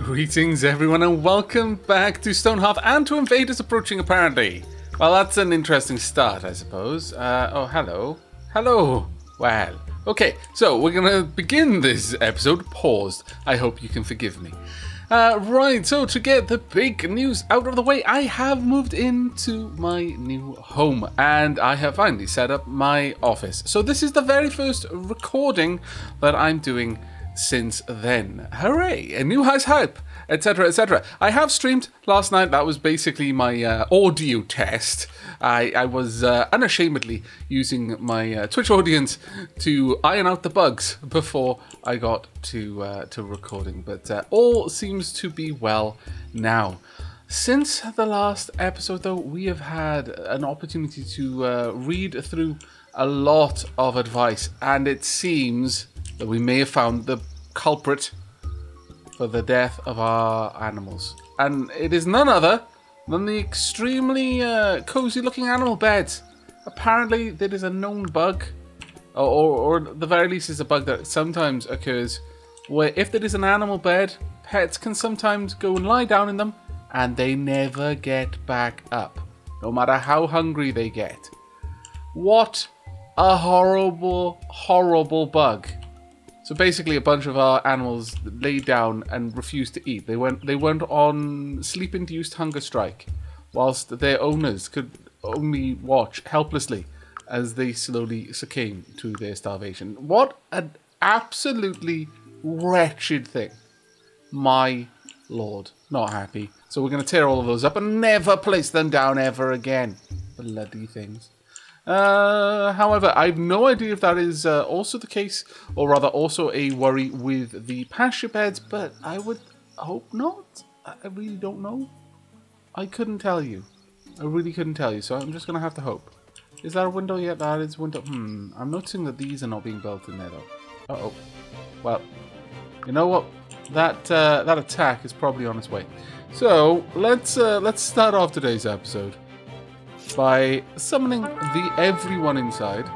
Greetings everyone and welcome back to StoneHearth and to invaders approaching apparently. Well, that's an interesting start, I suppose. Oh, hello. Hello. Well, okay, so we're gonna begin this episode paused. I hope you can forgive me. Right, so to get the big news out of the way, I have moved into my new home and I have finally set up my office. So this is the very first recording that I'm doing since then. Hooray! A new house hype, etc, etc. I have streamed last night. That was basically my audio test. I was unashamedly using my Twitch audience to iron out the bugs before I got to recording, but all seems to be well now. Since the last episode, though, we have had an opportunity to read through a lot of advice, and it seems that we may have found the culprit for the death of our animals. And it is none other than the extremely cozy looking animal beds. Apparently there is a known bug, or at the very least is a bug that sometimes occurs, where if there is an animal bed, pets can sometimes go and lie down in them and they never get back up, no matter how hungry they get. What a horrible, horrible bug. So basically a bunch of our animals laid down and refused to eat. They went on sleep-induced hunger strike, whilst their owners could only watch helplessly as they slowly succumbed to their starvation. What an absolutely wretched thing. My lord. Not happy. So we're going to tear all of those up and never place them down ever again. Bloody things. However, I have no idea if that is also the case, or rather also a worry with the pasture beds, but I would hope not. I really don't know. I couldn't tell you. I really couldn't tell you, so I'm just going to have to hope. Is that a window yet? That is a window. I'm noticing that these are not being built in there, though. Uh-oh. Well, you know what? That attack is probably on its way. So, let's start off today's episode by summoning the everyone inside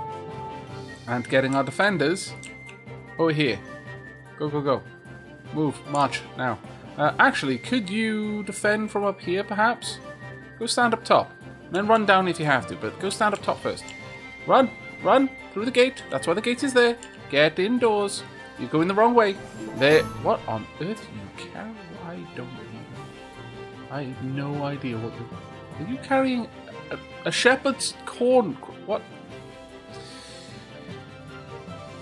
and getting our defenders over here. Go, go, go. Move, march, now. Actually, could you defend from up here, perhaps? Go stand up top, and then run down if you have to, but go stand up top first. Run, run, through the gate. That's why the gate is there. Get indoors. You're going the wrong way. There. What on earth you carry? I don't know. I have no idea what you're... Are you carrying... A shepherd's corn... What?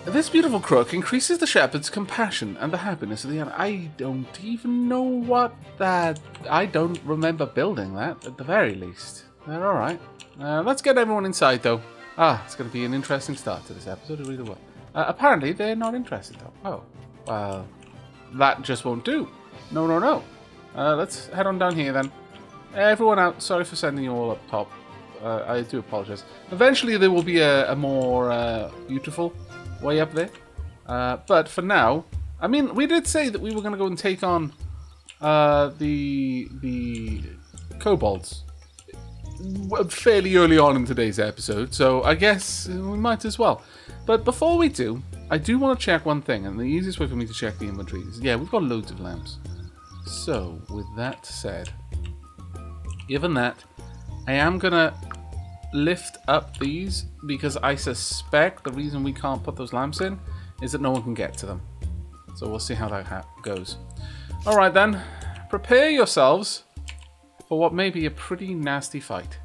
This beautiful crook increases the shepherd's compassion and the happiness of the animal. I don't even know what that... I don't remember building that, at the very least. Alright. Let's get everyone inside, though. It's going to be an interesting start to this episode. It really will. Apparently, they're not interested, though. Oh. Well, that just won't do. No, no, no. Let's head on down here, then. Everyone out. Sorry for sending you all up top. I do apologize. Eventually there will be a more beautiful way up there. But for now, I mean, we did say that we were going to go and take on the kobolds fairly early on in today's episode, so I guess we might as well. But before we do, I do want to check one thing, and the easiest way for me to check the inventory is, yeah, we've got loads of lamps. So, with that said, given that, I am going to lift up these because I suspect the reason we can't put those lamps in is that no one can get to them. So we'll see how that goes. Alright then, prepare yourselves for what may be a pretty nasty fight.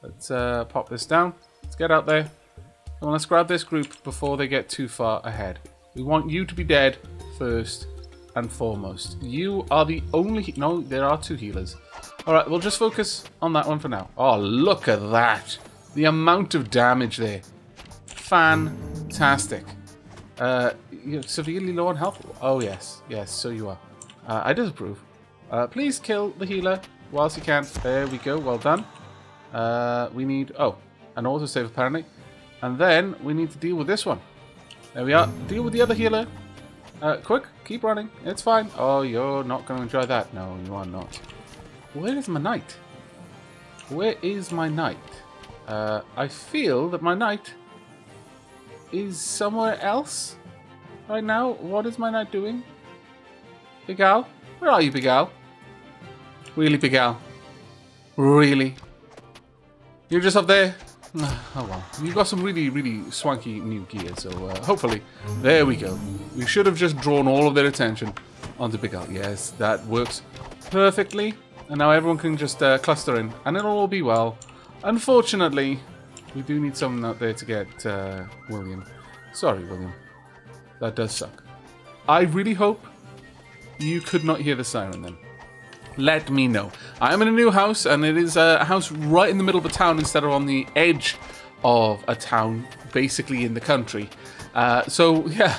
Let's pop this down. Let's get out there. Come on, let's grab this group before they get too far ahead. We want you to be dead first and foremost. You are the only... No, there are two healers. Alright, we'll just focus on that one for now. Oh, look at that. The amount of damage there. Fantastic. You're severely low on health? Oh, yes. Yes, so you are. I disapprove. Please kill the healer whilst you can. There we go. Well done. We need... Oh, an autosave apparently. And then we need to deal with this one. There we are. Deal with the other healer. Quick. Keep running. It's fine. Oh, you're not going to enjoy that. No, you are not. Where is my knight? Where is my knight? I feel that my knight is somewhere else right now. What is my knight doing? Big Al? Where are you, Big Al? Really, Big Al? Really? You're just up there? Oh well. You've got some really, really swanky new gear, so hopefully... There we go. We should have just drawn all of their attention onto Big Al. Yes, that works perfectly. And now everyone can just cluster in, and it'll all be well. Unfortunately, we do need someone out there to get William. Sorry, William. That does suck. I really hope you could not hear the siren then. Let me know. I am in a new house, and it is a house right in the middle of a town instead of on the edge of a town, basically in the country. So, yeah,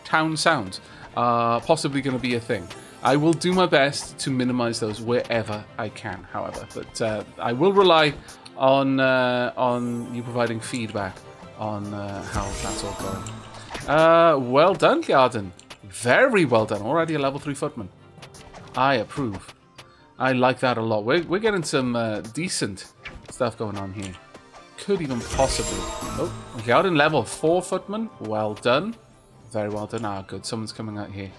town sounds are possibly going to be a thing. I will do my best to minimize those wherever I can, however. But I will rely on you providing feedback on how that's all going. Well done, Garden. Very well done. Already a level 3 footman. I approve. I like that a lot. We're getting some decent stuff going on here. Could even possibly... Oh, Garden level 4 footman. Well done. Very well done. Ah, good. Someone's coming out here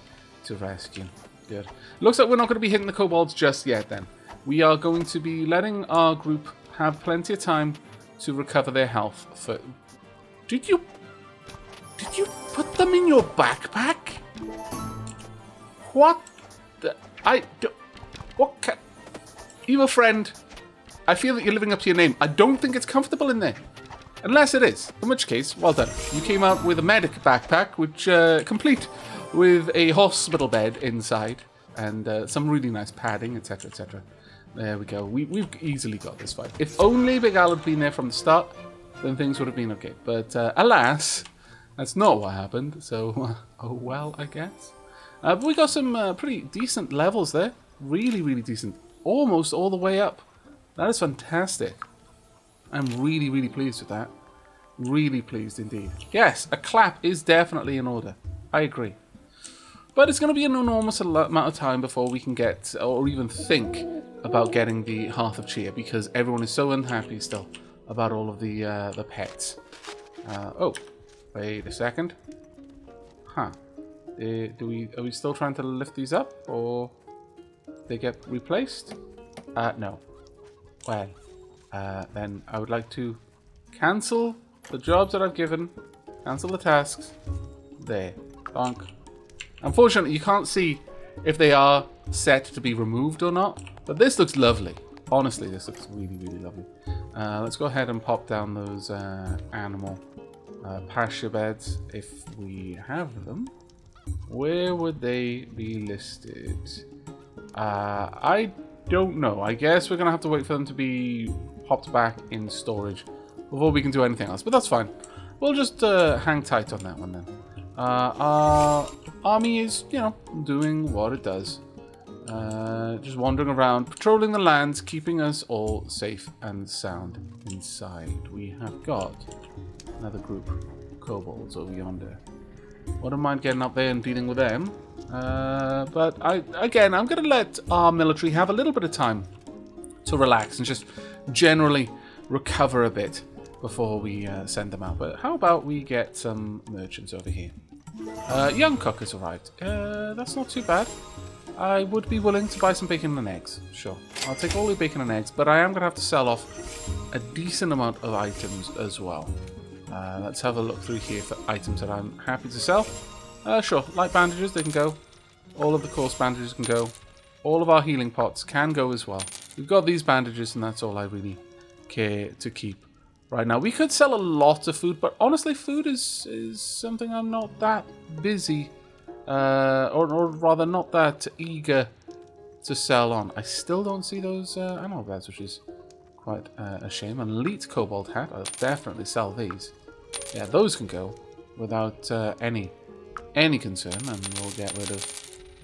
to rescue. Good. Looks like we're not going to be hitting the kobolds just yet then. We are going to be letting our group have plenty of time to recover their health. For... Did you put them in your backpack? What the... What can... You a friend? I feel that you're living up to your name. I don't think it's comfortable in there. Unless it is. In which case, well done. You came out with a medic backpack, which complete with a hospital bed inside and some really nice padding, etc., etc. There we go. We've easily got this fight. If only Big Al had been there from the start, then things would have been okay. But alas, that's not what happened. So, oh well, I guess. But we got some pretty decent levels there. Really, really decent. Almost all the way up. That is fantastic. I'm really, really pleased with that. Really pleased indeed. Yes, a clap is definitely in order. I agree. But it's going to be an enormous amount of time before we can get, or even think, about getting the Hearth of Cheer, because everyone is so unhappy still about all of the pets. Oh, wait a second. Huh. Are we still trying to lift these up, or they get replaced? No. Well, then I would like to cancel the jobs that I've given, cancel the tasks. There. Bonk. Unfortunately, you can't see if they are set to be removed or not, but this looks lovely. Honestly, this looks really, really lovely. Let's go ahead and pop down those animal pasture beds if we have them. Where would they be listed? I don't know. I guess we're going to have to wait for them to be popped back in storage before we can do anything else, but that's fine. We'll just hang tight on that one then. Our army is, you know, doing what it does. Just wandering around, patrolling the lands, keeping us all safe and sound inside. We have got another group of kobolds over yonder. Wouldn't mind getting up there and dealing with them. But again, I'm going to let our military have a little bit of time to relax and just generally recover a bit before we send them out. But how about we get some merchants over here? Young cook has arrived. That's not too bad. I would be willing to buy some bacon and eggs. Sure. I'll take all the bacon and eggs, but I am going to have to sell off a decent amount of items as well. Let's have a look through here for items that I'm happy to sell. Sure. Light bandages, they can go. All of the coarse bandages can go. All of our healing pots can go as well. We've got these bandages, and that's all I really care to keep right now. We could sell a lot of food, but honestly, food is something I'm not that busy, or rather not that eager to sell on. I still don't see those animal beds, which is quite a shame. An elite kobold hat, I'll definitely sell these. Yeah, those can go without any concern, and we'll get rid of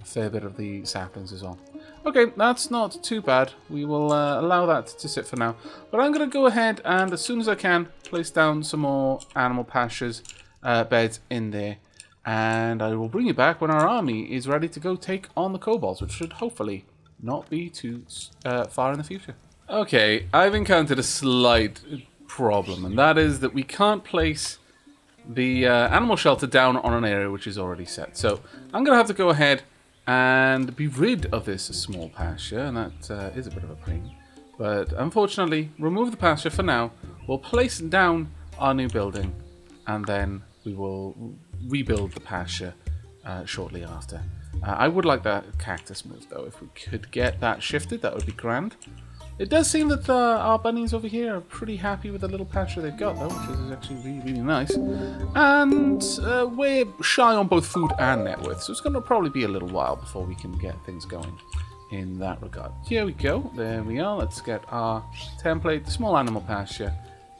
a fair bit of the saplings as well. Okay, that's not too bad. We will allow that to sit for now. But I'm going to go ahead and, as soon as I can, place down some more animal pastures beds in there. And I will bring you back when our army is ready to go take on the kobolds, which should hopefully not be too far in the future. Okay, I've encountered a slight problem, and that is that we can't place the animal shelter down on an area which is already set. So I'm going to have to go ahead and be rid of this small pasture, and that is a bit of a pain. But unfortunately, remove the pasture for now. We'll place down our new building, and then we will rebuild the pasture shortly after. I would like that cactus moved, though. If we could get that shifted, that would be grand. It does seem that our bunnies over here are pretty happy with the little pasture they've got, though, which is actually really, really nice. And we're shy on both food and net worth, so it's going to probably be a little while before we can get things going in that regard. Here we go. There we are. Let's get our template, small animal pasture.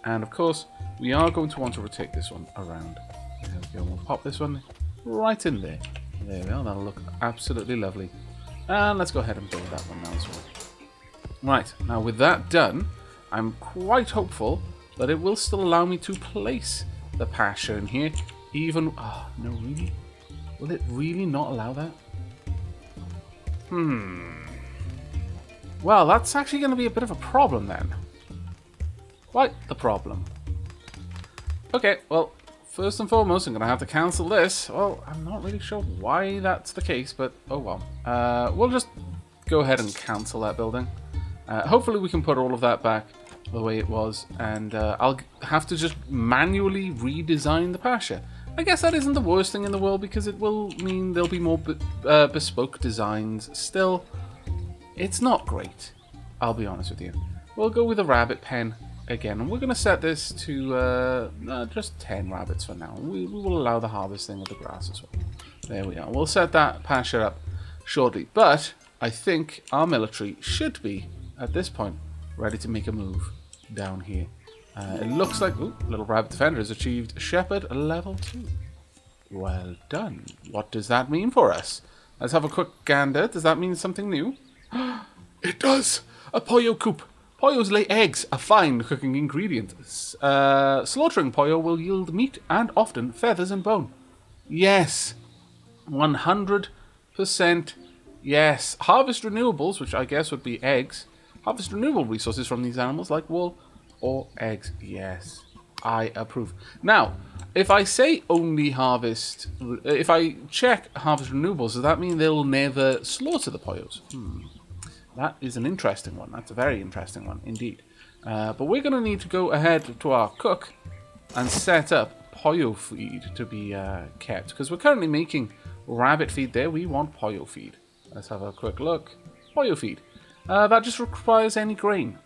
And, of course, we are going to want to rotate this one around. There we go. We'll pop this one right in there. There we are. That'll look absolutely lovely. And let's go ahead and build that one now as well. Right, now with that done, I'm quite hopeful that it will still allow me to place the pasture in here, even... Oh, no, really? Will it really not allow that? Well, that's actually going to be a bit of a problem then. Quite the problem. Okay, well, first and foremost, I'm going to have to cancel this. Well, I'm not really sure why that's the case, but oh well. We'll just go ahead and cancel that building. Hopefully we can put all of that back the way it was, and I'll have to just manually redesign the pasture. I guess that isn't the worst thing in the world, because it will mean there'll be more bespoke designs. Still, it's not great, I'll be honest with you. We'll go with a rabbit pen again, and we're going to set this to just 10 rabbits for now. We will allow the harvesting of the grass as well. There we are. We'll set that pasture up shortly, but I think our military should be, at this point, ready to make a move down here. It looks like... Ooh, Little Rabbit Defender has achieved Shepherd level 2. Well done. What does that mean for us? Let's have a quick gander. Does that mean something new? It does! A pollo coop. Pollos lay eggs, a fine cooking ingredient. Slaughtering pollo will yield meat and often feathers and bone. Yes. 100% yes. Harvest renewables, which I guess would be eggs. Harvest renewable resources from these animals like wool or eggs. Yes, I approve. Now, if I say only harvest... If I check harvest renewables, does that mean they'll never slaughter the pollos? That is an interesting one. That's a very interesting one indeed. But we're going to need to go ahead to our cook and set up pollo feed to be kept. Because we're currently making rabbit feed there. We want pollo feed. Let's have a quick look. Pollo feed. That just requires any grain.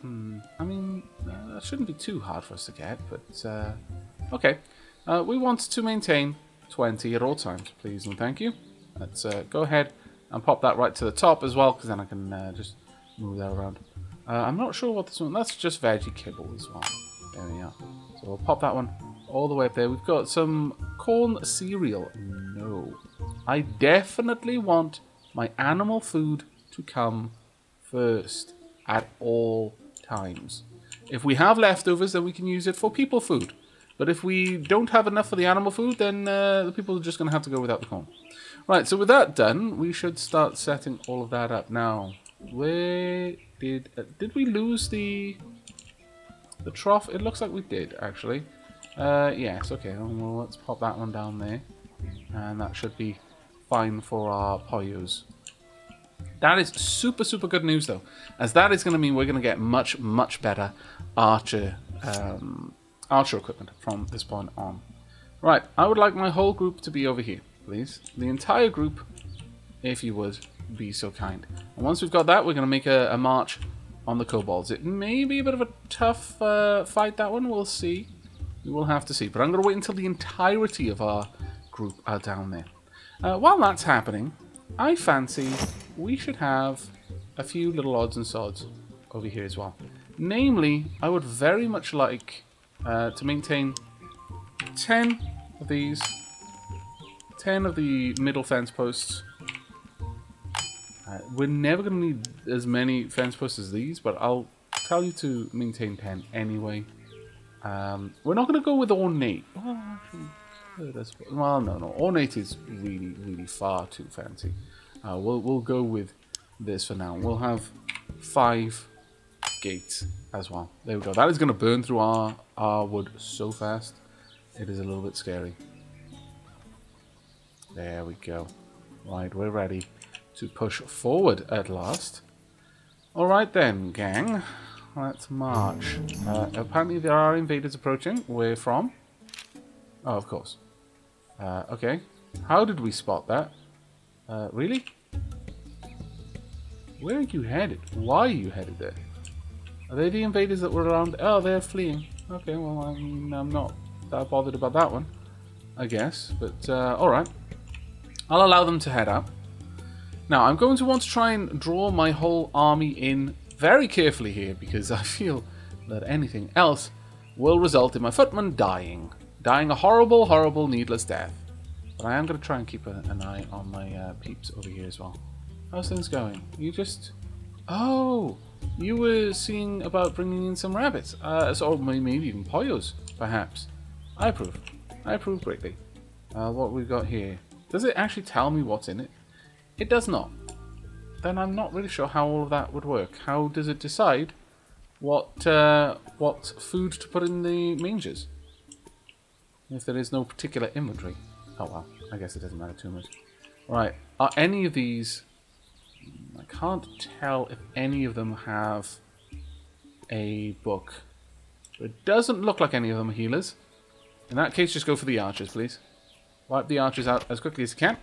I mean, that shouldn't be too hard for us to get, but okay. We want to maintain 20 at all times, please and thank you. Let's go ahead and pop that right to the top as well, because then I can just move that around. I'm not sure what this one... That's just veggie kibble as well. There we are. So we'll pop that one all the way up there. We've got some corn cereal. No. I definitely want my animal food to come first at all times. If we have leftovers, then we can use it for people food. But if we don't have enough for the animal food, then the people are just going to have to go without the corn. Right, so with that done, we should start setting all of that up. Now, where did we lose the trough? It looks like we did, actually. Yes, okay, well, let's pop that one down there. And that should be fine for our pollos. That is super, super good news, though, as that is going to mean we're going to get much, much better archer equipment from this point on. Right, I would like my whole group to be over here, please. The entire group, if you would be so kind. And once we've got that, we're going to make a march on the kobolds. It may be a bit of a tough fight, that one. We'll see. We will have to see. But I'm going to wait until the entirety of our group are down there. While that's happening, I fancy we should have a few little odds and sods over here as well. Namely, I would very much like to maintain 10 of these, 10 of the middle fence posts. We're never going to need as many fence posts as these, but I'll tell you to maintain 10 anyway. We're not going to go with ornate. Well, no. Ornate is really, really far too fancy. We'll go with this for now. We'll have 5 gates as well. There we go. That is going to burn through our wood so fast. It is a little bit scary. There we go. Right, we're ready to push forward at last. Alright then, gang. Let's march. Apparently there are invaders approaching. Where from? Oh, of course. Okay. How did we spot that? Really? Where are you headed? Why are you headed there? Are they the invaders that were around? Oh, they're fleeing. Okay, well, I mean, I'm not that bothered about that one, I guess. But, alright. I'll allow them to head up. Now, I'm going to want to try and draw my whole army in very carefully here, because I feel that anything else will result in my footmen dying. Dying a horrible, horrible, needless death. But I am going to try and keep an eye on my peeps over here as well. How's things going? You just... Oh! You were seeing about bringing in some rabbits. Or maybe even poyos, perhaps. I approve. I approve greatly. What we've got here. Does it actually tell me what's in it? It does not. Then I'm not really sure how all of that would work. How does it decide what food to put in the mangers? If there is no particular inventory. Oh well, I guess it doesn't matter too much. Right, are any of these... I can't tell if any of them have a book. It doesn't look like any of them are healers. In that case, just go for the archers, please. Wipe the archers out as quickly as you can.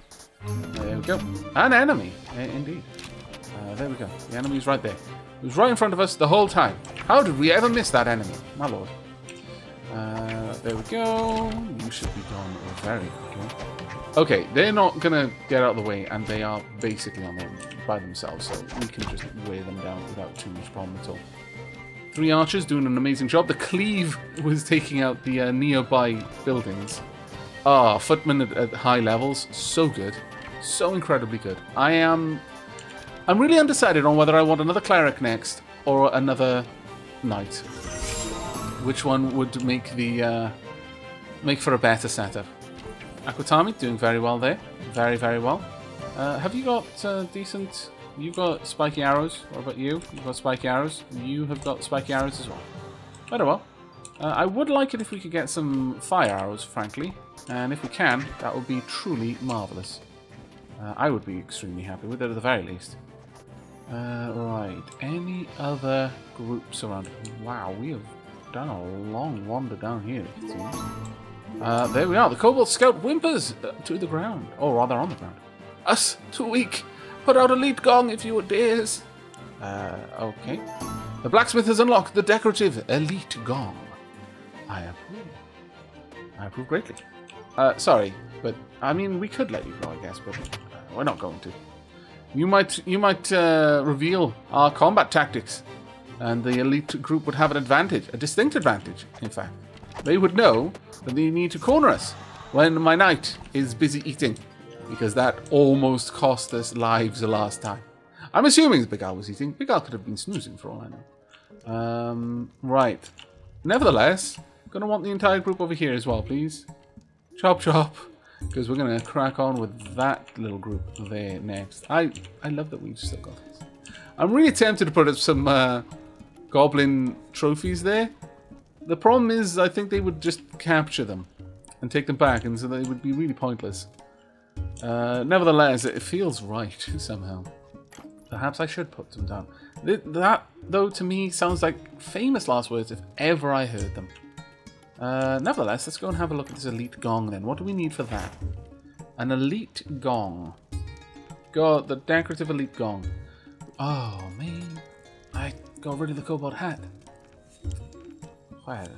There we go. An enemy, indeed. There we go. The enemy's right there. It was right in front of us the whole time. How did we ever miss that enemy? My lord. There we go. You should be gone very quickly. Okay, they're not going to get out of the way, and they are basically on there by themselves, so we can just wear them down without too much problem at all. 3 archers doing an amazing job. The cleave was taking out the nearby buildings. Ah, footmen at high levels. So good. So incredibly good. I'm really undecided on whether I want another cleric next or another knight. Which one would make the make for a better setup? Aquatami doing very well there. Very, very well. Have you got decent... You've got spiky arrows. What about you? You've got spiky arrows. You have got spiky arrows as well. Very well. I would like it if we could get some fire arrows, frankly. And if we can, that would be truly marvellous. I would be extremely happy with it at the very least. Right. Any other groups around? Wow, we have done a long wander down here, it seems. There we are. The Kobold Scout whimpers to the ground. Or rather, on the ground. Us, too weak. Put out elite gong if you dares. Okay. The blacksmith has unlocked the decorative elite gong. I approve. I approve greatly. Sorry, but I mean, we could let you go, I guess, but we're not going to. You might reveal our combat tactics, and the elite group would have an advantage, a distinct advantage, in fact. They would know that they need to corner us when my knight is busy eating, because that almost cost us lives the last time. I'm assuming the Big Al was eating. Big Al could have been snoozing for all I know. Right. Nevertheless, gonna want the entire group over here as well, please. Chop chop, because we're gonna crack on with that little group there next. I love that we've still got this. I'm really tempted to put up some goblin trophies there. The problem is, I think they would just capture them and take them back, and so they would be really pointless. Nevertheless, it feels right somehow. Perhaps I should put them down. That, though, to me sounds like famous last words if ever I heard them. Nevertheless, let's go and have a look at this elite gong then. What do we need for that? An elite gong. Got the decorative elite gong. Oh, man. I got rid of the kobold hat. Well.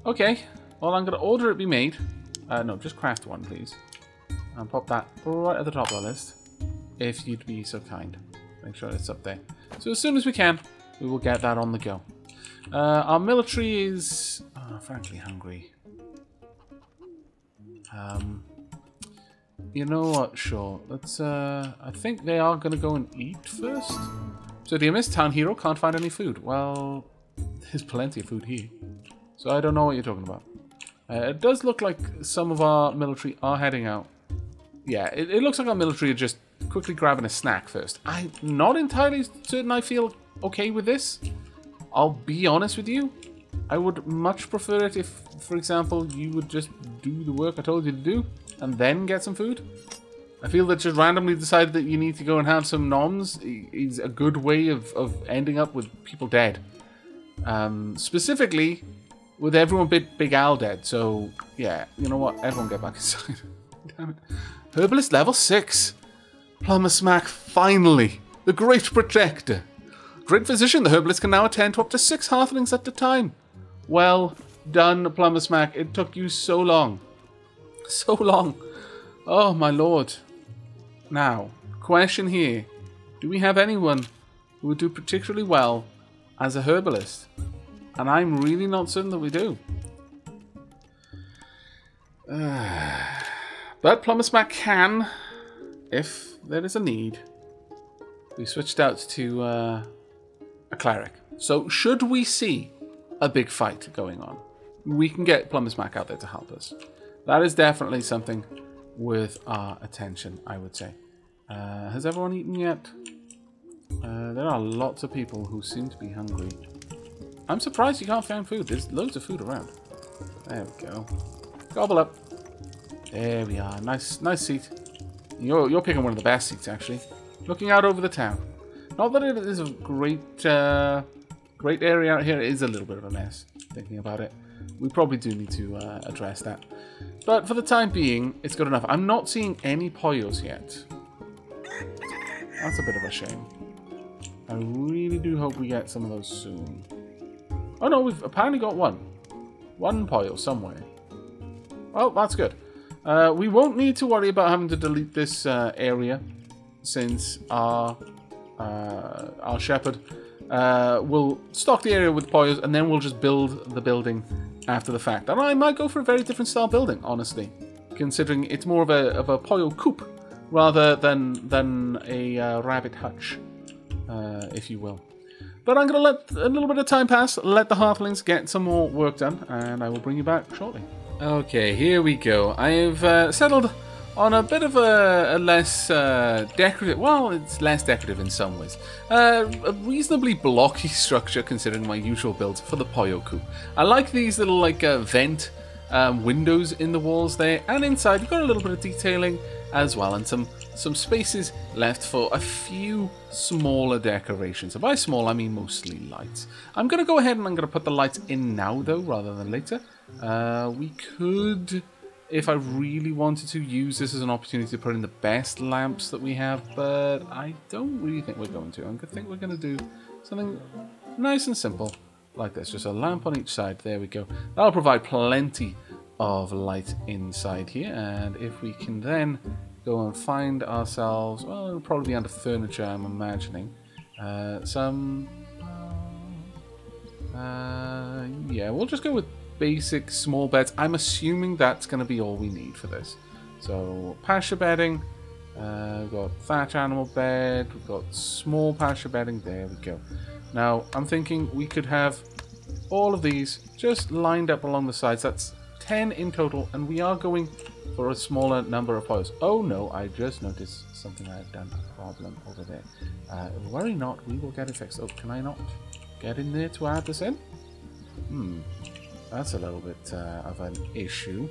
Okay. Well, I'm going to order it be made. No, just craft one, please. And pop that right at the top of the list. If you'd be so kind. Make sure it's up there. So as soon as we can, we will get that on the go. Our military is... frankly hungry. You know what? Sure. Let's... I think they are going to go and eat first. So dear Miss, town hero can't find any food. Well, there's plenty of food here. So I don't know what you're talking about. It does look like some of our military are heading out. Yeah, it looks like our military are just quickly grabbing a snack first. I'm not entirely certain I feel okay with this. I'll be honest with you. I would much prefer it if, for example, you would just do the work I told you to do and then get some food. I feel that just randomly decide that you need to go and have some noms is a good way of ending up with people dead. Specifically, with everyone Big Al dead. So, yeah, you know what? Everyone get back inside. Damn it. Herbalist level 6. Plumber Smack, finally. The Great Protector. Great Physician, the Herbalist can now attend to up to 6 Hearthlings at a time. Well done, Plumber Smack. It took you so long. So long. Oh, my lord. Now, question here. Do we have anyone who would do particularly well as a Herbalist? And I'm really not certain that we do. But Plumber Smack can, if there is a need. We switched out to a Cleric. So should we see a big fight going on, we can get Plumber Smack out there to help us. That is definitely something worth our attention, I would say. Has everyone eaten yet? There are lots of people who seem to be hungry. I'm surprised you can't find food. There's loads of food around. There we go. Gobble up. There we are. Nice seat. You're picking one of the best seats, actually. Looking out over the town. Not that it is a great area out here. It is a little bit of a mess, thinking about it. We probably do need to address that. But for the time being, it's good enough. I'm not seeing any Poyos yet. That's a bit of a shame. I really do hope we get some of those soon. Oh no, we've apparently got one. One Poyo somewhere. Well, that's good. We won't need to worry about having to delete this area, since our shepherd will stock the area with Poyos, and then we'll just build the building after the fact. And I might go for a very different style building, honestly, considering it's more of a Poyo coop rather than a rabbit hutch, if you will. But I'm going to let a little bit of time pass, let the Hearthlings get some more work done, and I will bring you back shortly. Okay, here we go. I have settled on a bit of a less decorative, well, it's less decorative in some ways. A reasonably blocky structure considering my usual build for the Poyo Coop. I like these little vent windows in the walls there, and inside you've got a little bit of detailing as well, and some spaces left for a few smaller decorations. And by small, I mean mostly lights. I'm going to go ahead and I'm going to put the lights in now, though, rather than later. We could, if I really wanted to, use this as an opportunity to put in the best lamps that we have, but I don't really think we're going to. I think we're going to do something nice and simple like this. Just a lamp on each side. There we go. That'll provide plenty of light inside here, and if we can then go and find ourselves, well, it'll probably be under furniture, I'm imagining, yeah, we'll just go with basic small beds. I'm assuming that's going to be all we need for this. So pasture bedding, we've got thatch animal bed, we've got small pasture bedding, there we go. Now I'm thinking we could have all of these just lined up along the sides. That's 10 in total, and we are going for a smaller number of Poyos. Oh no, I just noticed something I've done a problem over there. Worry not, we will get it fixed. Oh, can I not get in there to add this in? That's a little bit of an issue.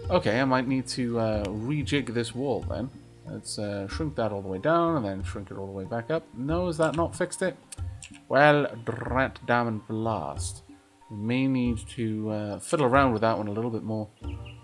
Okay, I might need to rejig this wall then. Let's shrink that all the way down and then shrink it all the way back up. No, has that not fixed it? Well, drat damn and blast. We may need to fiddle around with that one a little bit more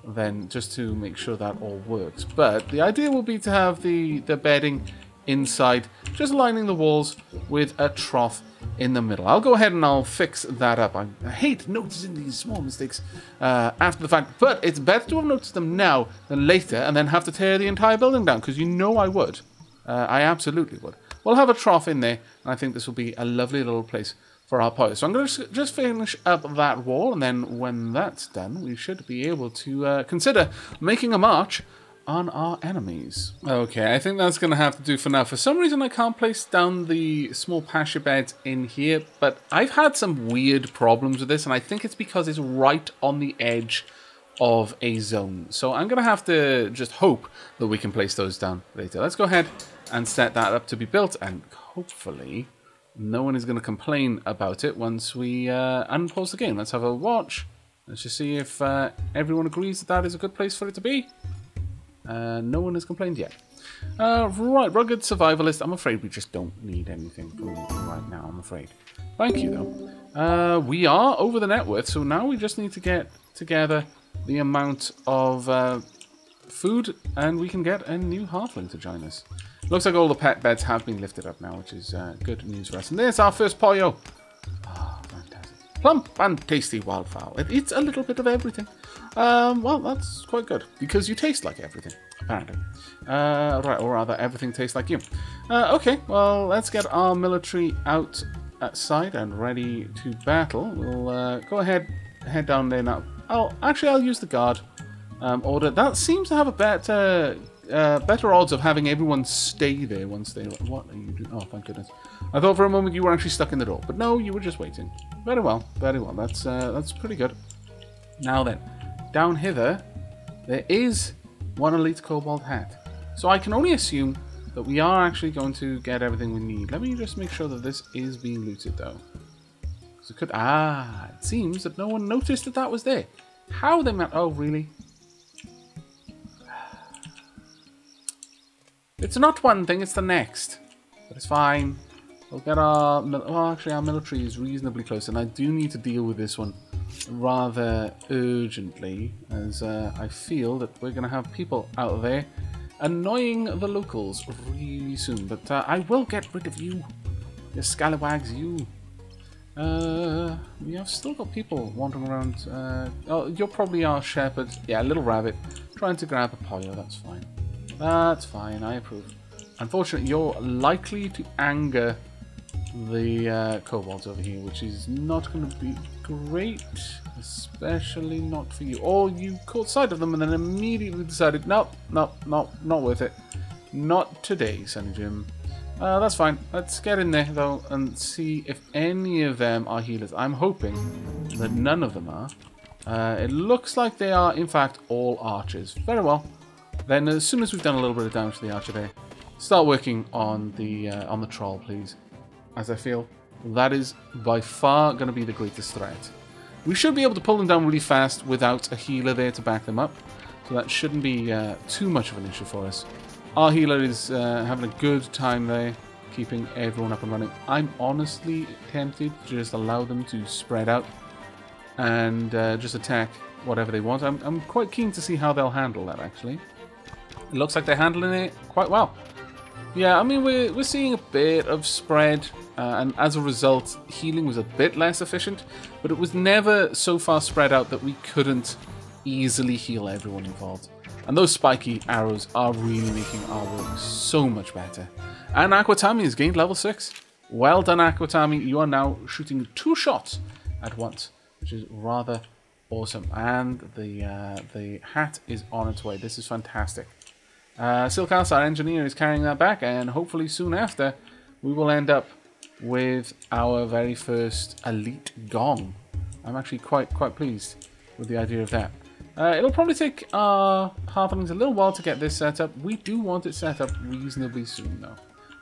then, just to make sure that all works. But the idea will be to have the bedding inside, just lining the walls with a trough in the middle. I'll go ahead and I'll fix that up. I hate noticing these small mistakes after the fact, but it's better to have noticed them now than later and then have to tear the entire building down, because you know I would. I absolutely would. We'll have a trough in there, and I think this will be a lovely little place for our Poyos. So I'm going to just finish up that wall, and then when that's done, we should be able to consider making a march on our enemies. Okay, I think that's going to have to do for now. For some reason, I can't place down the small pasture beds in here, but I've had some weird problems with this, and I think it's because it's right on the edge of a zone. So I'm going to have to just hope that we can place those down later. Let's go ahead and set that up to be built, and hopefully no one is going to complain about it once we unpause the game. Let's have a watch. Let's just see if everyone agrees that that is a good place for it to be. No one has complained yet. Right, rugged survivalist. I'm afraid we just don't need anything from right now, I'm afraid. Thank you, though. We are over the net worth, so now we just need to get together the amount of food, and we can get a new halfling to join us. Looks like all the pet beds have been lifted up now, which is good news for us. And there's our first pollo. Oh, fantastic. Plump and tasty wildfowl. It eats a little bit of everything. Well, that's quite good, because you taste like everything, apparently. Right, or rather, everything tastes like you. Okay, well, let's get our military outside and ready to battle. We'll go ahead, head down there now. I'll use the guard order. That seems to have a better odds of having everyone stay there once they... What are you doing? Oh, thank goodness. I thought for a moment you were actually stuck in the door, but no, you were just waiting. Very well, very well. That's pretty good. Now then, down hither, there is one elite kobold hat. So I can only assume that we are actually going to get everything we need. Let me just make sure that this is being looted, though. So it could... it seems that no one noticed that that was there. How they met... Oh, really? It's not one thing, it's the next. But it's fine. We'll get our... Well, actually, our military is reasonably close, and I do need to deal with this one rather urgently, as I feel that we're going to have people out there annoying the locals really soon. But I will get rid of you. You scallywags, you. We have still got people wandering around. Oh, you're probably our shepherd. Yeah, a little rabbit. Trying to grab a pollo, that's fine. That's fine, I approve. Unfortunately, you're likely to anger the kobolds over here, which is not going to be great, especially not for you. Or you caught sight of them and then immediately decided, nope, not worth it. Not today, Sonny Jim. That's fine. Let's get in there, though, and see if any of them are healers. I'm hoping that none of them are. It looks like they are, in fact, all archers. Very well. Then, as soon as we've done a little bit of damage to the archer there, start working on the troll, please. As I feel that is by far going to be the greatest threat. We should be able to pull them down really fast without a healer there to back them up, so that shouldn't be too much of an issue for us. Our healer is having a good time there, keeping everyone up and running. I'm honestly tempted to just allow them to spread out and just attack whatever they want. I'm quite keen to see how they'll handle that, actually. It looks like they're handling it quite well. Yeah, I mean, we're seeing a bit of spread, and as a result, healing was a bit less efficient, but it was never so far spread out that we couldn't easily heal everyone involved. And those spiky arrows are really making our work so much better. And Aquatami has gained level 6. Well done, Aquatami. You are now shooting 2 shots at once, which is rather awesome. And the hat is on its way. This is fantastic. Silkas, our engineer, is carrying that back, and hopefully soon after we will end up with our very first elite gong. I'm actually quite pleased with the idea of that. It'll probably take our halflings a little while to get this set up. We do want it set up reasonably soon, though.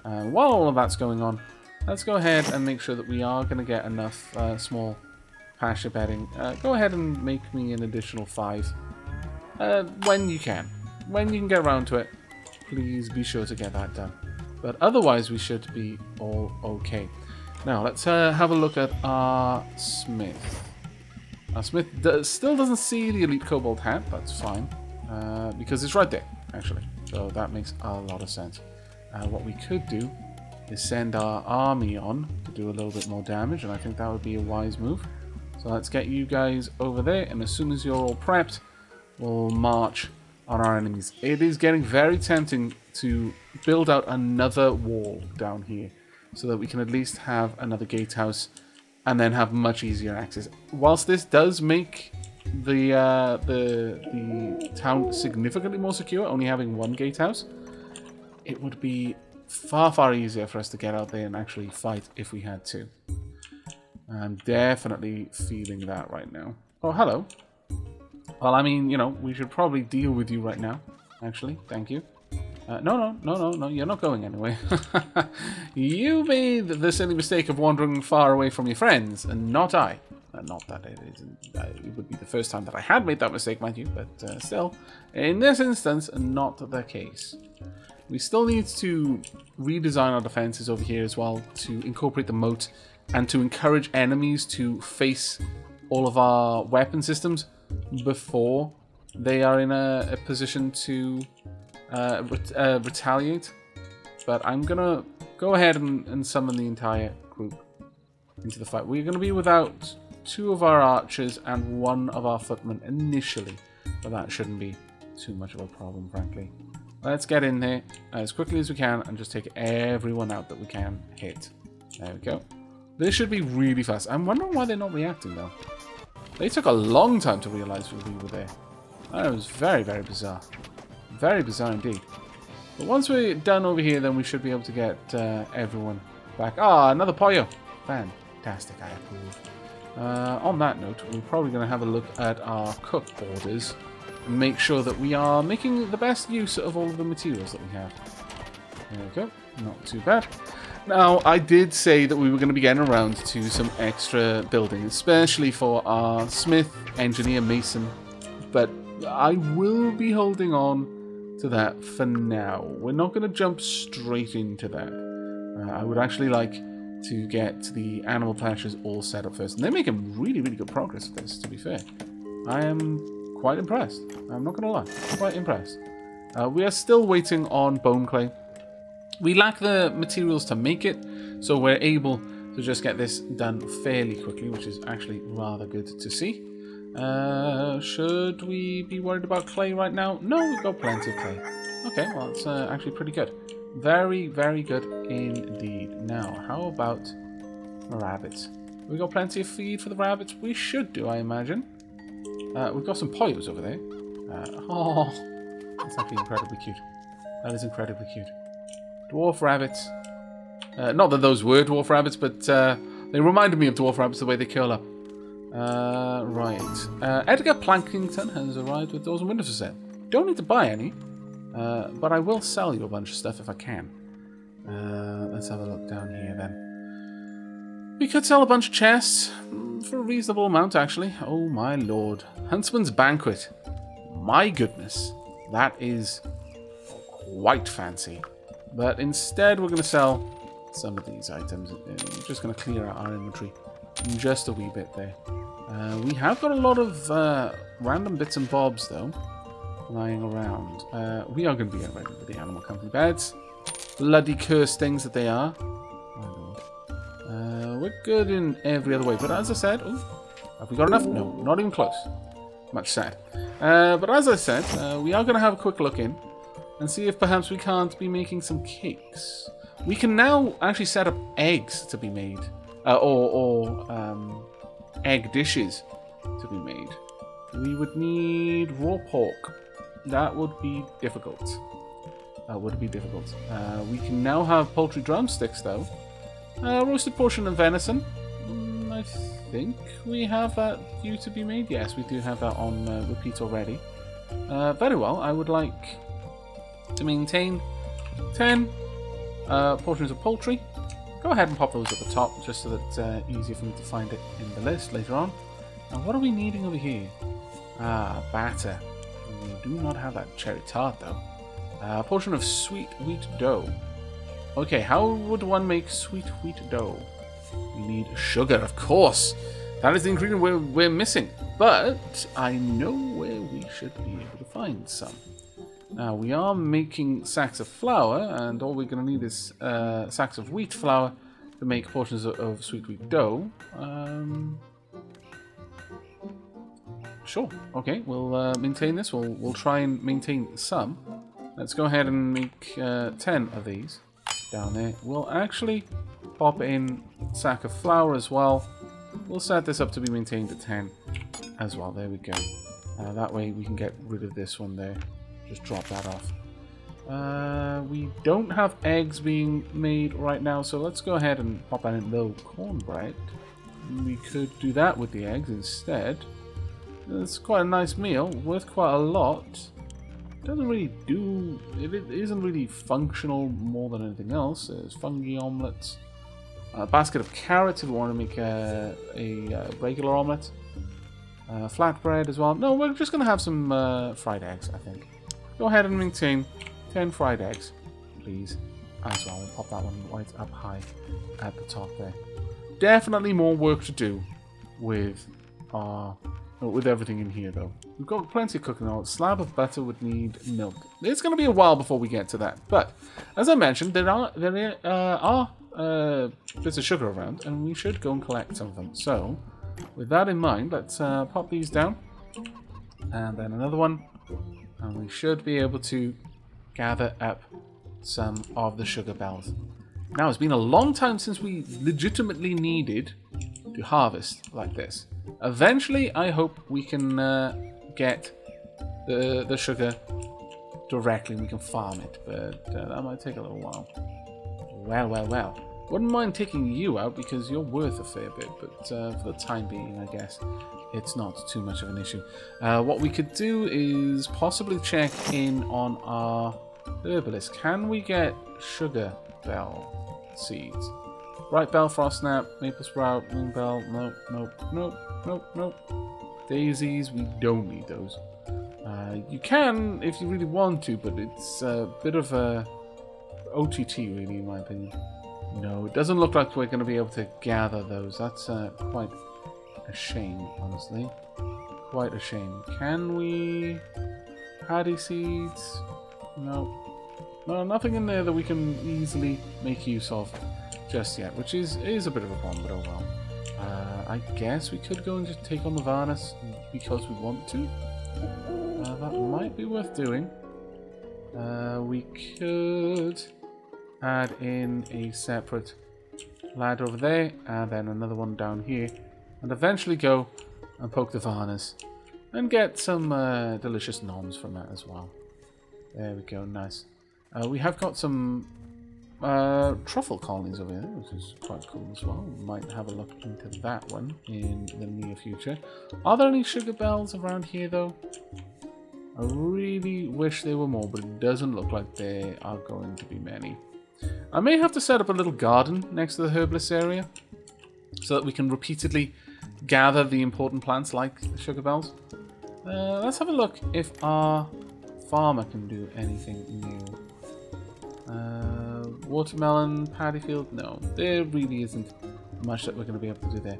While all of that's going on, let's go ahead and make sure that we are going to get enough small pasture bedding. Go ahead and make me an additional 5 when you can. When you can get around to it, please be sure to get that done. But otherwise, we should be all okay. Now, let's have a look at our smith. Our smith still doesn't see the elite kobold hat. That's fine, because it's right there, actually. So that makes a lot of sense. What we could do is send our army on to do a little bit more damage, and I think that would be a wise move. So let's get you guys over there, and as soon as you're all prepped, we'll march on our enemies. It is getting very tempting to build out another wall down here so that we can at least have another gatehouse and then have much easier access. Whilst this does make the town significantly more secure, only having 1 gatehouse, it would be far easier for us to get out there and actually fight if we had to. I'm definitely feeling that right now. Oh, hello. Well, I mean, you know, we should probably deal with you right now, actually. Thank you. No, you're not going anywhere. You made the silly mistake of wandering far away from your friends, and not I. Not that it isn't. It would be the first time that I had made that mistake, mind you, but still, in this instance, not the case. We still need to redesign our defenses over here as well to incorporate the moat and to encourage enemies to face all of our weapon systems before they are in a position to retaliate. But I'm gonna go ahead and summon the entire group into the fight. We're gonna be without 2 of our archers and 1 of our footmen initially, but that shouldn't be too much of a problem, frankly. Let's get in there as quickly as we can and just take everyone out that we can hit. There we go. This should be really fast. I'm wondering why they're not reacting though. They took a long time to realize we were there. That was very, very bizarre. Very bizarre indeed. But once we're done over here, then we should be able to get everyone back. Ah, another pollo. Fantastic, I approve. On that note, we're probably going to have a look at our cook orders and make sure that we are making the best use of all of the materials that we have. There we go. Not too bad. Now, I did say that we were going to be getting around to some extra building, especially for our smith, engineer, mason, but I will be holding on to that for now. We're not going to jump straight into that. I would actually like to get the animal patches all set up first, and they're making really, really good progress with this, to be fair. I am quite impressed. I'm not going to lie. Quite impressed. We are still waiting on bone clay. We lack the materials to make it, so we're able to just get this done fairly quickly, which is actually rather good to see. Should we be worried about clay right now? No, we've got plenty of clay. Okay, well, it's actually pretty good. Very, very good indeed. Now, how about the rabbits? We got plenty of feed for the rabbits? We should do, I imagine. We've got some pollos over there. Oh, that's actually incredibly cute. That is incredibly cute. Dwarf rabbits. Not that those were dwarf rabbits, but they reminded me of dwarf rabbits the way they curl up. Right. Edgar Plankington has arrived with doors and windows for sale. Don't need to buy any, but I will sell you a bunch of stuff if I can. Let's have a look down here then. We could sell a bunch of chests for a reasonable amount, actually. Oh my lord. Huntsman's Banquet. My goodness. That is quite fancy. But instead, we're going to sell some of these items. We're just going to clear out our inventory just a wee bit there. We have got a lot of random bits and bobs, though, lying around. We are going to be getting ready for the animal company beds. Bloody cursed things that they are. My lord. We're good in every other way, but as I said... Ooh, have we got enough? No, not even close. Much sad. But as I said, we are going to have a quick look in and see if perhaps we can't be making some cakes. We can now actually set up eggs to be made. Or egg dishes to be made. We would need raw pork. That would be difficult. We can now have poultry drumsticks, though. Roasted portion of venison. I think we have that due to be made. Yes, we do have that on repeat already. Very well. I would like to maintain 10 portions of poultry. Go ahead and pop those at the top, just so that it's easier for me to find it in the list later on. Now, what are we needing over here? Ah, batter. We do not have that cherry tart, though. A portion of sweet wheat dough. Okay, how would one make sweet wheat dough? We need sugar, of course. That is the ingredient we're missing. But I know where we should be able to find some. Now, we are making sacks of flour, and all we're going to need is sacks of wheat flour to make portions of sweet wheat dough. Sure. Okay, we'll maintain this. We'll try and maintain some. Let's go ahead and make 10 of these down there. We'll actually pop in a sack of flour as well. We'll set this up to be maintained at 10 as well. There we go. That way we can get rid of this one there. Just drop that off. We don't have eggs being made right now, so let's go ahead and pop that in. No cornbread. We could do that with the eggs instead. It's quite a nice meal, worth quite a lot. Doesn't really do... It isn't really functional more than anything else. There's fungi omelets. A basket of carrots if we want to make a regular omelette. Flatbread as well. No, we're just going to have some fried eggs, I think. Go ahead and maintain 10 fried eggs, please. As well, we'll pop that one right up high at the top there. Definitely more work to do with everything in here, though. We've got plenty of cooking oil. A slab of butter would need milk. It's going to be a while before we get to that. But, as I mentioned, there are bits of sugar around, and we should go and collect some of them. So, with that in mind, let's pop these down. And then another one. And we should be able to gather up some of the sugar bells. Now, it's been a long time since we legitimately needed to harvest like this. Eventually, I hope we can get the sugar directly and we can farm it, but that might take a little while. Well. Wouldn't mind taking you out because you're worth a fair bit, but for the time being, I guess, it's not too much of an issue. What we could do is possibly check in on our herbalist. Can we get sugar bell seeds? Bright bell, frost snap, maple sprout, moon bell. Nope. Daisies, we don't need those. You can if you really want to, but it's a bit of a OTT, really, in my opinion. No, it doesn't look like we're going to be able to gather those. That's quite a shame, honestly. Quite a shame. Can we... Paddy seeds? No. No, nothing in there that we can easily make use of just yet, which is a bit of a problem, but oh well. I guess we could go and just take on the Varnus because we want to. That might be worth doing. We could add in a separate ladder over there, and then another one down here, and eventually go and poke the Varnus and get some delicious noms from that as well. There we go, nice. We have got some truffle colonies over here, which is quite cool as well. We might have a look into that one in the near future. Are there any sugar bells around here, though? I really wish there were more, but it doesn't look like there are going to be many. I may have to set up a little garden next to the herbalist area so that we can repeatedly gather the important plants like sugar bells. Let's have a look if our farmer can do anything new. Watermelon, paddy field, no. There really isn't much that we're going to be able to do there.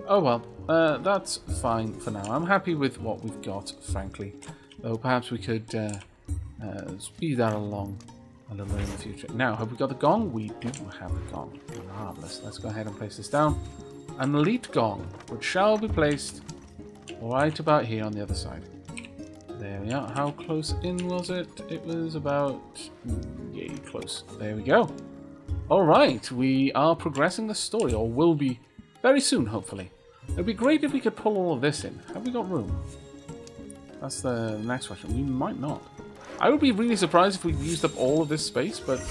Oh well, that's fine for now. I'm happy with what we've got, frankly. Though perhaps we could speed that along a little bit in the future. Now, have we got the gong? We do have the gong. Marvellous. Let's go ahead and place this down. An elite gong, which shall be placed right about here on the other side. There we are. How close in was it? It was about... yay, close. There we go. Alright, we are progressing the story, or will be very soon, hopefully. It would be great if we could pull all of this in. Have we got room? That's the next question. We might not. I would be really surprised if we used up all of this space, but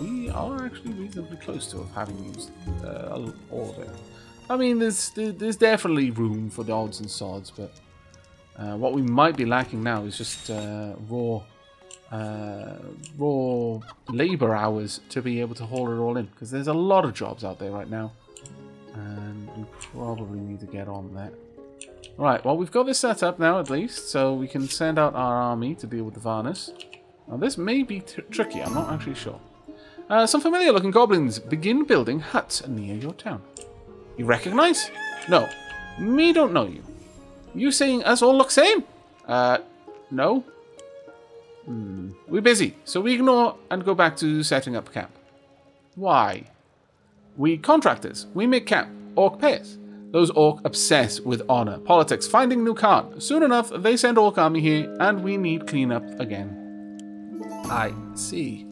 we are actually reasonably close to having used all of it. I mean, there's definitely room for the odds and sods, but what we might be lacking now is just raw labor hours to be able to haul it all in, because there's a lot of jobs out there right now, and we probably need to get on that. Right, well, we've got this set up now, at least, so we can send out our army to deal with the Varnus. Now, this may be tricky, I'm not actually sure. Some familiar-looking goblins begin building huts near your town. You recognize? No. Me don't know you. You saying us all look same? No. We're busy, so we ignore and go back to setting up camp. Why? We contractors. We make camp. Orc pairs. Those orc obsess with honor, politics, finding new Khan. Soon enough, they send orc army here, and we need cleanup again. I see.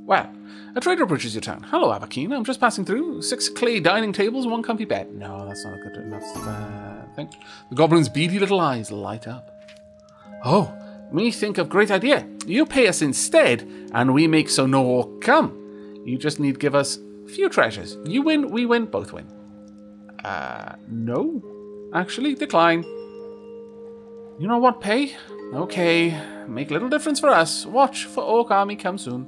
Well, a trader approaches your town. Hello, Aavakeen. I'm just passing through. 6 clay dining tables, 1 comfy bed. No, that's not a good enough thing. The goblin's beady little eyes light up. Oh, me think of great idea. You pay us instead, and we make so no orc come. You just need give us few treasures. You win, we win, both win. No. Actually, decline. You know what, pay? Okay. Make little difference for us. Watch for orc army come soon.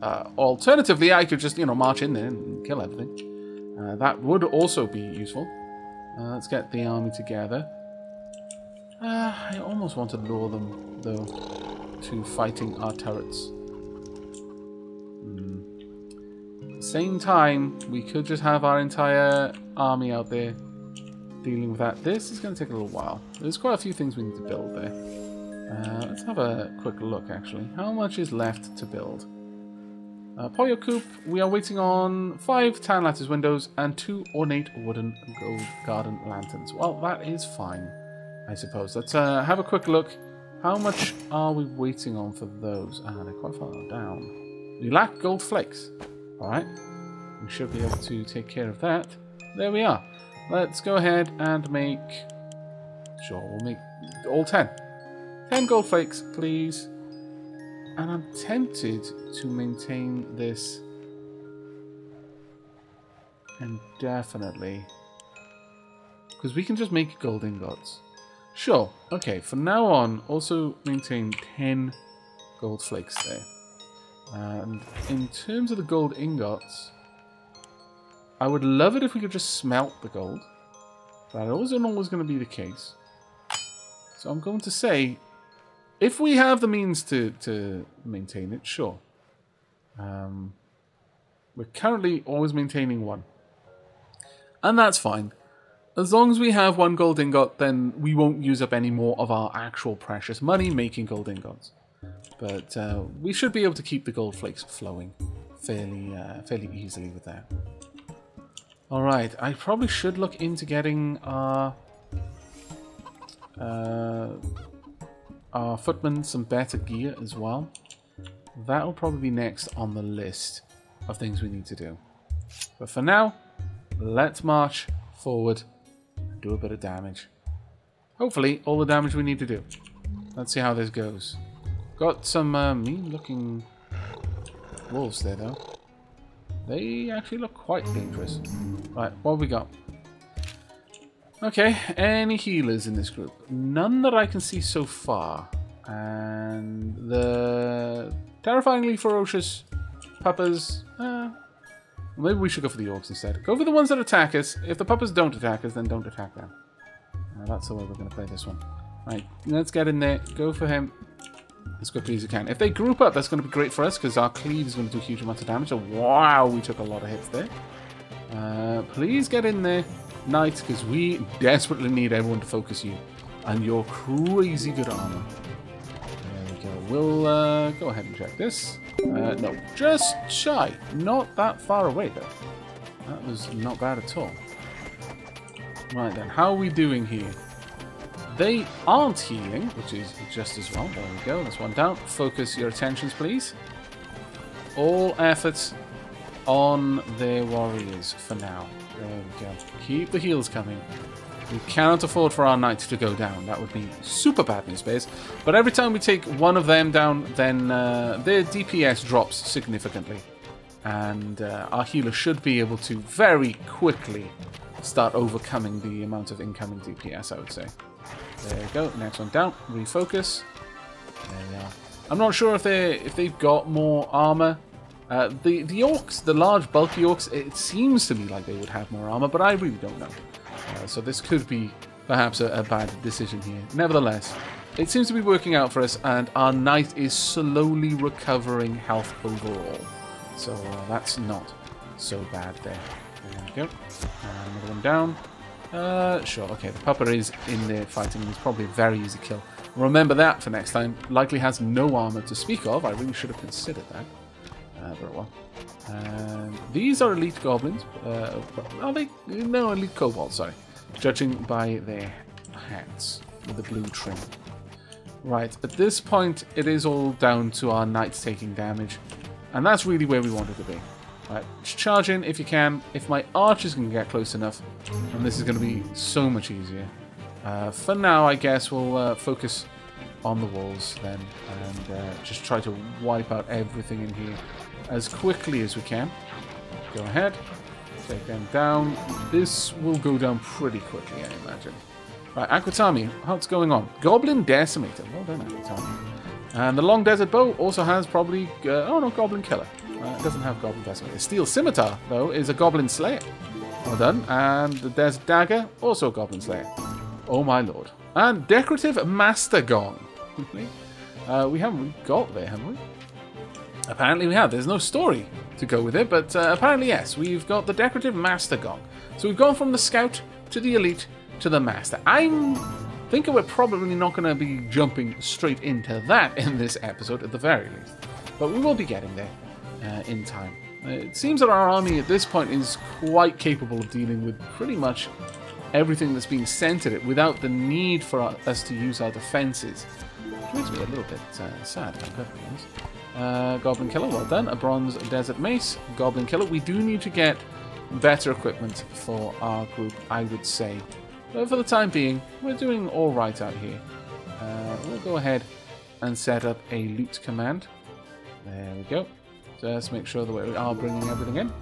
Alternatively, I could just, you know, march in there and kill everything. That would also be useful. Let's get the army together. I almost want to lure them, though, to fighting our turrets. At the same time, we could just have our entire army out there dealing with that. This is going to take a little while. There's quite a few things we need to build there. Let's have a quick look, actually. How much is left to build? Pollo Coop, we are waiting on 5 tan lattice windows and 2 ornate wooden gold garden lanterns. Well, that is fine, I suppose. Let's have a quick look. How much are we waiting on for those? They're quite far down. We lack gold flakes. Alright, we should be able to take care of that. There we are. Let's go ahead and make... Sure, we'll make all 10. 10 gold flakes, please. And I'm tempted to maintain this indefinitely. Because we can just make gold ingots. Sure, okay, from now on, also maintain 10 gold flakes there. And in terms of the gold ingots, I would love it if we could just smelt the gold. But that isn't always going to be the case. So I'm going to say, if we have the means to maintain it, sure. We're currently always maintaining 1. And that's fine. As long as we have 1 gold ingot, then we won't use up any more of our actual precious money making gold ingots. But we should be able to keep the gold flakes flowing fairly easily with that. Alright, I probably should look into getting our footmen some better gear as well. That will probably be next on the list of things we need to do. But for now, let's march forward and do a bit of damage. Hopefully, all the damage we need to do. Let's see how this goes. Got some mean-looking wolves there, though. They actually look quite dangerous. Right, what have we got? Okay, any healers in this group? None that I can see so far. And the terrifyingly ferocious puppers... maybe we should go for the orcs instead. Go for the ones that attack us. If the puppers don't attack us, then don't attack them. That's the way we're going to play this one. Right, let's get in there. Go for him as quickly as you can. If they group up, that's going to be great for us, because our cleave is going to do huge amounts of damage. So, wow, we took a lot of hits there. Please get in there, Knight, because we desperately need everyone to focus you on your crazy good armor. There we go. We'll go ahead and check this. No, just shy. Not that far away, though. That was not bad at all. Right then, how are we doing here? They aren't healing, which is just as well. There we go, that's one down. Focus your attentions, please. All efforts on their warriors for now. There we go. Keep the heals coming. We cannot afford for our knights to go down. That would be super bad news space. But every time we take one of them down, then their DPS drops significantly. And our healer should be able to very quickly start overcoming the amount of incoming DPS, I would say. There we go. Next one down. Refocus. There we are. I'm not sure if they've got more armor. The orcs, the large bulky orcs, it seems to me like they would have more armor, but I really don't know. So this could be perhaps a bad decision here. Nevertheless, it seems to be working out for us, and our knight is slowly recovering health overall. So that's not so bad there. There we go. Another one down. Sure, okay, the pupper is in there fighting, and he's probably a very easy kill. Remember that for next time. Likely has no armor to speak of. I really should have considered that. Very well. These are elite goblins. Are they? No, elite kobolds, sorry. Judging by their hats with the blue trim. Right, at this point, it is all down to our knights taking damage. And that's really where we wanted to be. Right, just charge in if you can. If my archers can get close enough, and this is going to be so much easier. For now, I guess we'll focus on the walls then, and just try to wipe out everything in here as quickly as we can. Go ahead, take them down. This will go down pretty quickly, I imagine. Right, Aquatami, what's going on? Goblin Decimator. Well done, Aquatami. And the Long Desert Bow also has probably... oh no, Goblin Killer. It doesn't have Goblin Decimator. Steel Scimitar, though, is a Goblin Slayer. Well done. And there's Dagger, also a Goblin Slayer. Oh my lord. And Decorative Master Gong. We haven't got there, have we? Apparently we have. There's no story to go with it, but apparently yes. We've got the Decorative Master Gong. So we've gone from the Scout to the Elite to the Master. I'm thinking we're probably not going to be jumping straight into that in this episode at the very least. But we will be getting there in time. It seems that our army at this point is quite capable of dealing with pretty much everything that's being sent at it without the need for us to use our defences. Which makes me a little bit sad, if I'm perfectly honest. Goblin Killer, well done. A Bronze Desert Mace. Goblin Killer. We do need to get better equipment for our group, I would say. But for the time being, we're doing alright out here. We'll go ahead and set up a loot command. There we go. Just make sure that we are bringing everything in.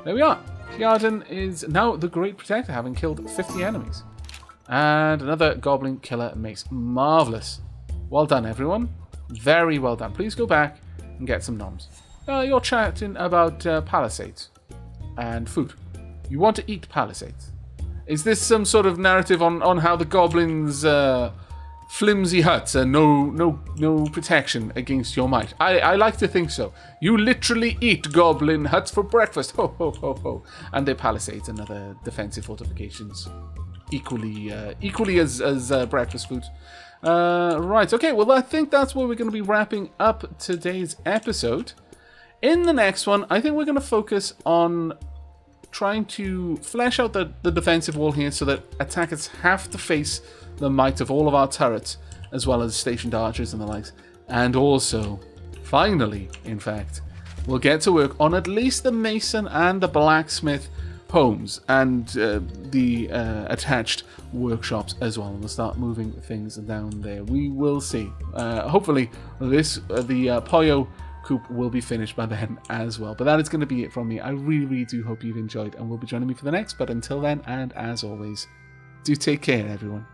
There we are. Kiarden is now the Great Protector, having killed 50 enemies. And another Goblin Killer Mace. Marvellous. Well done, everyone. Very well done. Please go back and get some noms. You're chatting about palisades and food. You want to eat palisades. Is this some sort of narrative on how the goblins' flimsy huts and no protection against your might? I like to think so. You literally eat goblin huts for breakfast. Ho, ho, ho, ho. And their palisades and other defensive fortifications. Equally as breakfast food. Right, okay, well I think that's where we're going to be wrapping up today's episode. In the next one, I think we're going to focus on trying to flesh out the defensive wall here so that attackers have to face the might of all of our turrets, as well as stationed archers and the likes. And also, finally, in fact, we'll get to work on at least the mason and the blacksmith homes and the attached workshops as well. We'll start moving things down there. We will see. Hopefully, the Poyo Coop will be finished by then as well. But that is going to be it from me. I really do hope you've enjoyed and will be joining me for the next. But until then, and as always, do take care, everyone.